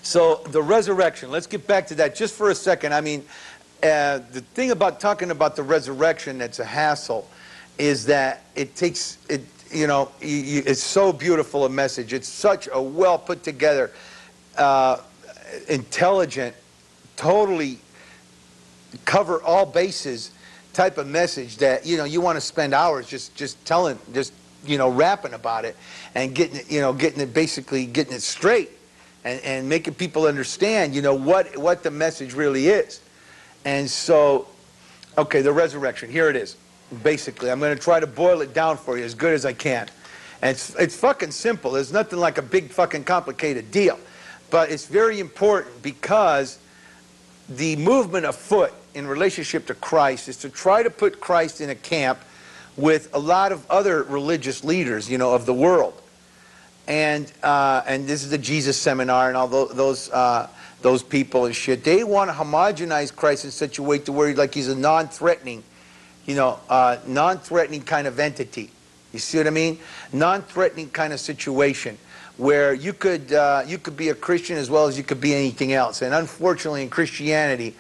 So the resurrection, let's get back to that just for a second. I mean, the thing about talking about the resurrection that's a hassle is that it takes, it's so beautiful a message. It's such a well put together, intelligent, totally cover all bases type of message that, you want to spend hours just telling, rapping about it and getting it basically getting it straight and making people understand, what the message really is. And so, okay, the resurrection, here it is. Basically, I'm going to try to boil it down for you as good as I can. And it's fucking simple. There's nothing like a big fucking complicated deal. But it's very important because the movement afoot in relationship to Christ is to try to put Christ in a camp with a lot of other religious leaders, of the world. And this is the Jesus Seminar and all those people and shit. They want to homogenize Christ in such a way to where he's a non-threatening, non-threatening kind of entity. You see what I mean? Non-threatening kind of situation where you could be a Christian as well as you could be anything else. And unfortunately, in Christianity,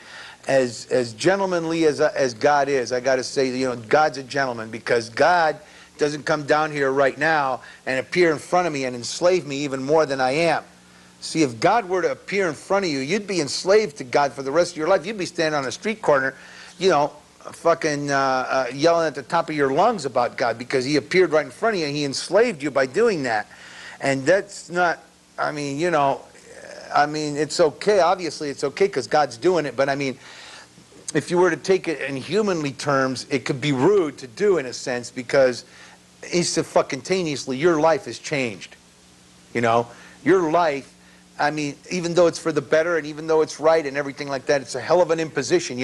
as gentlemanly as God is, I got to say, God's a gentleman, because God doesn't come down here right now and appear in front of me and enslave me even more than I am. See, if God were to appear in front of you, you'd be enslaved to God for the rest of your life. You'd be standing on a street corner, fucking yelling at the top of your lungs about God because he appeared right in front of you and he enslaved you by doing that. And that's not, it's okay. Obviously, it's okay because God's doing it. But if you were to take it in humanly terms, it could be rude to do in a sense, because instantaneously your life has changed. Your life, even though it's for the better and even though it's right and everything like that, it's a hell of an imposition.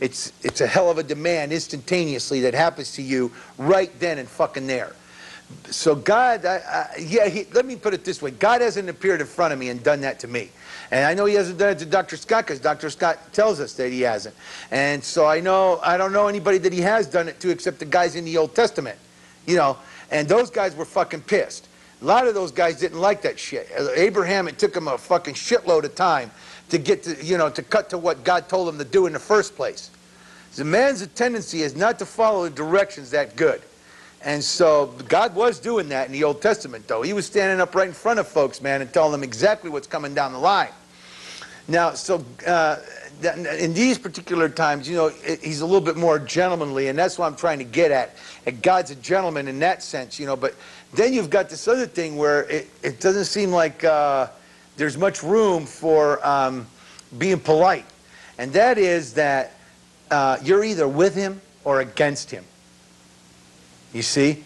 It's a hell of a demand instantaneously that happens to you right then and fucking there. So God, let me put it this way. God hasn't appeared in front of me and done that to me. And I know he hasn't done it to Dr. Scott because Dr. Scott tells us that he hasn't. And so I don't know anybody that he has done it to except the guys in the Old Testament. And those guys were fucking pissed. A lot of those guys didn't like that shit. Abraham, it took him a fucking shitload of time to get to, to cut to what God told him to do in the first place. The man's tendency is not to follow the directions that good. And so God was doing that in the Old Testament, though. He was standing up right in front of folks, man, and telling them exactly what's coming down the line. Now, so in these particular times, he's a little bit more gentlemanly, and that's what I'm trying to get at. And God's a gentleman in that sense, but then you've got this other thing where it doesn't seem like there's much room for being polite. And that is that you're either with him or against him. You see?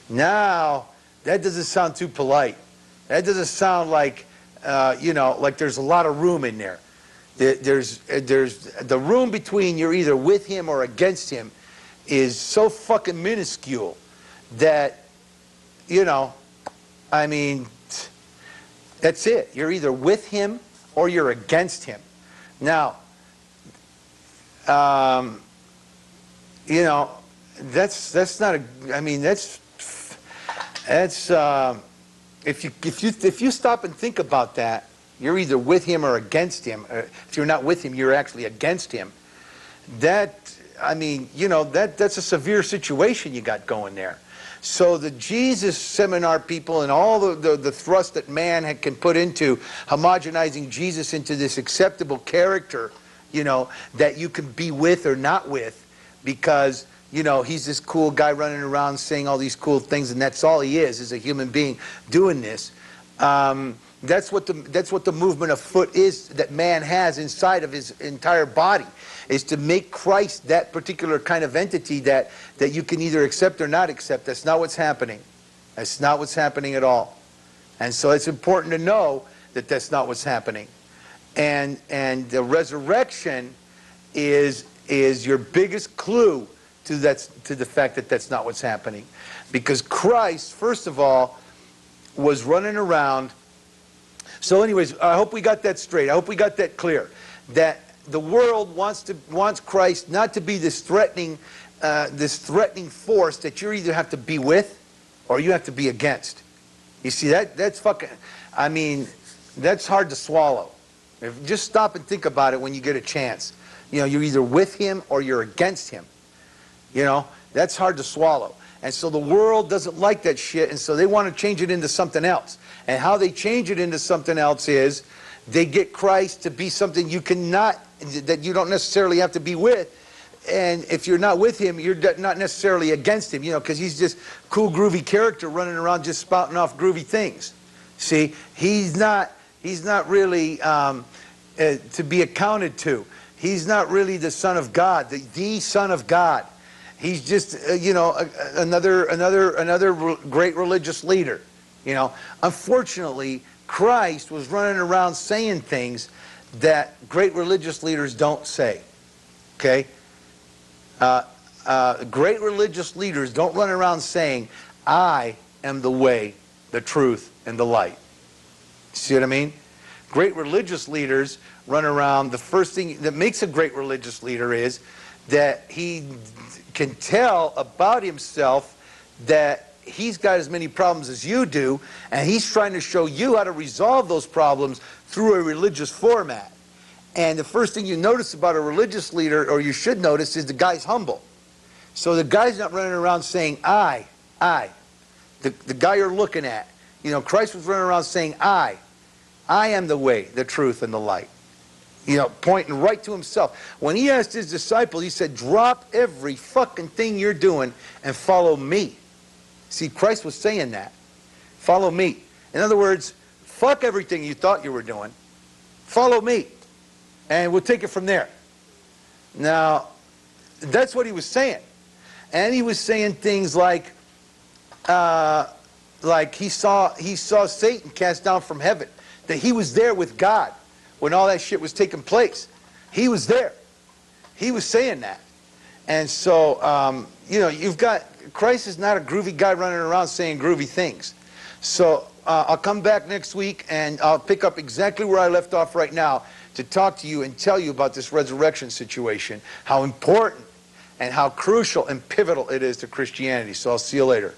Now, that doesn't sound too polite. That doesn't sound like, like there's a lot of room in there. There's the room between you're either with him or against him is so fucking minuscule that, that's it. You're either with him or you're against him. Now, that's not a, if you stop and think about that, you're either with him or against him. If you're not with him, you're actually against him. That's a severe situation you got going there. So the Jesus Seminar people and all the thrust that man can put into homogenizing Jesus into this acceptable character, that you can be with or not with, because he's this cool guy running around saying all these cool things, and that's all he is a human being doing this. That's what the movement afoot is that man has inside of his entire body, is to make Christ that particular kind of entity that you can either accept or not accept. That's not what's happening. That's not what's happening at all. And so it's important to know that that's not what's happening. And the resurrection is your biggest clue to the fact that that's not what's happening. Because Christ, first of all, was running around. So anyways, I hope we got that straight. I hope we got that clear. That the world wants Christ not to be this threatening force that you either have to be with or you have to be against. You see, that's fucking, that's hard to swallow. Just stop and think about it when you get a chance. You know, you're either with him or you're against him. You know, that's hard to swallow. And so the world doesn't like that shit, and so they want to change it into something else. And how they change it into something else is they get Christ to be something that you don't necessarily have to be with. And if you're not with him, you're not necessarily against him, you know, because he's just cool, groovy character running around just spouting off groovy things. See, he's not really to be accounted to. He's not really the Son of God, the Son of God. He's just, you know, another great religious leader. You know, unfortunately, Christ was running around saying things that great religious leaders don't say. Okay. Great religious leaders don't run around saying, I am the way, the truth, and the light. See what I mean? Great religious leaders run around, the first thing that makes a great religious leader is that he can tell about himself that he's got as many problems as you do, and he's trying to show you how to resolve those problems through a religious format. And the first thing you notice about a religious leader, or you should notice, is the guy's humble. So the guy's not running around saying, I. The guy you're looking at. You know, Christ was running around saying, I am the way, the truth, and the light. You know, pointing right to himself. When he asked his disciples, he said, drop every fucking thing you're doing and follow me. See, Christ was saying that. Follow me. In other words, fuck everything you thought you were doing. Follow me. And we'll take it from there. Now, that's what he was saying. And he was saying things like he saw Satan cast down from heaven. That he was there with God when all that shit was taking place. He was there. He was saying that. And so, you know, you've got, Christ is not a groovy guy running around saying groovy things. So I'll come back next week and I'll pick up exactly where I left off right now to talk to you and tell you about this resurrection situation, how important and how crucial and pivotal it is to Christianity. So I'll see you later.